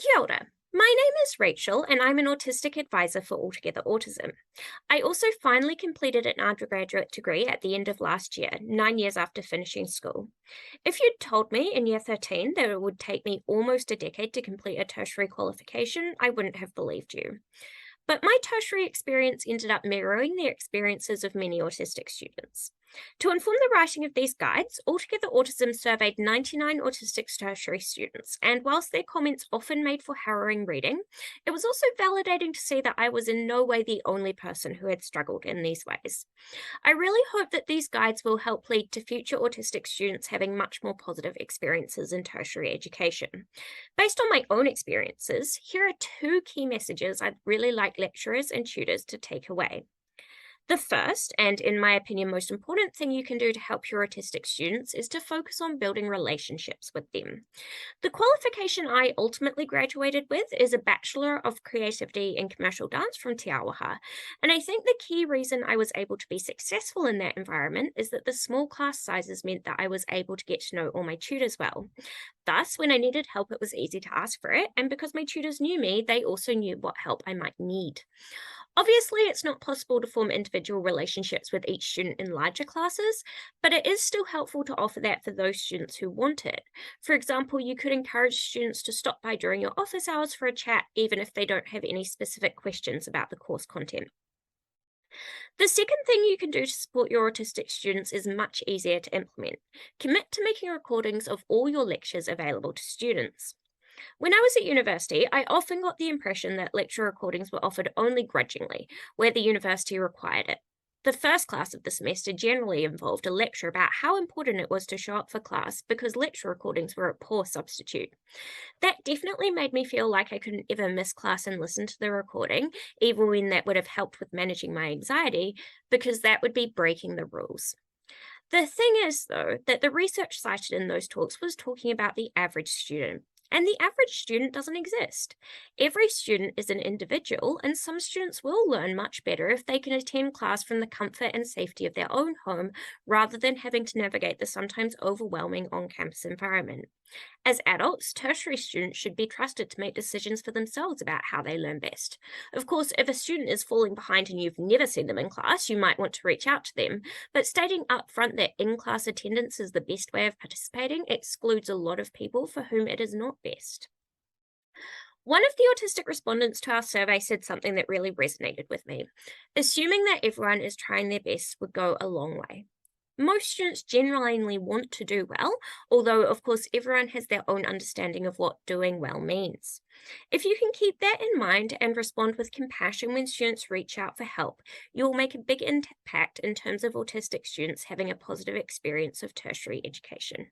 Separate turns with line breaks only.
Kia ora. My name is Rachael, and I'm an autistic advisor for Altogether Autism. I also finally completed an undergraduate degree at the end of last year, 9 years after finishing school. If you'd told me in year 13 that it would take me almost a decade to complete a tertiary qualification, I wouldn't have believed you. But my tertiary experience ended up mirroring the experiences of many autistic students. To inform the writing of these guides, Altogether Autism surveyed 99 autistic tertiary students, and whilst their comments often made for harrowing reading, it was also validating to see that I was in no way the only person who had struggled in these ways. I really hope that these guides will help lead to future autistic students having much more positive experiences in tertiary education. Based on my own experiences, here are two key messages I'd really like lecturers and tutors to take away. The first, and in my opinion, most important thing you can do to help your autistic students is to focus on building relationships with them. The qualification I ultimately graduated with is a Bachelor of Creativity in Commercial Dance from Te Awaha, and I think the key reason I was able to be successful in that environment is that the small class sizes meant that I was able to get to know all my tutors well. Thus, when I needed help, it was easy to ask for it, and because my tutors knew me, they also knew what help I might need. Obviously, it's not possible to form individual relationships with each student in larger classes, but it is still helpful to offer that for those students who want it. For example, you could encourage students to stop by during your office hours for a chat, even if they don't have any specific questions about the course content. The second thing you can do to support your autistic students is much easier to implement. Commit to making recordings of all your lectures available to students. When I was at university, I often got the impression that lecture recordings were offered only grudgingly, where the university required it. The first class of the semester generally involved a lecture about how important it was to show up for class because lecture recordings were a poor substitute. That definitely made me feel like I couldn't ever miss class and listen to the recording, even when that would have helped with managing my anxiety, because that would be breaking the rules. The thing is, though, that the research cited in those talks was talking about the average student. And the average student doesn't exist. Every student is an individual, and some students will learn much better if they can attend class from the comfort and safety of their own home rather than having to navigate the sometimes overwhelming on campus environment. As adults, tertiary students should be trusted to make decisions for themselves about how they learn best. Of course, if a student is falling behind and you've never seen them in class, you might want to reach out to them, but stating upfront that in-class attendance is the best way of participating excludes a lot of people for whom it is not best. One of the autistic respondents to our survey said something that really resonated with me. Assuming that everyone is trying their best would go a long way. Most students genuinely want to do well, although, of course, everyone has their own understanding of what doing well means. If you can keep that in mind and respond with compassion when students reach out for help, you'll make a big impact in terms of autistic students having a positive experience of tertiary education.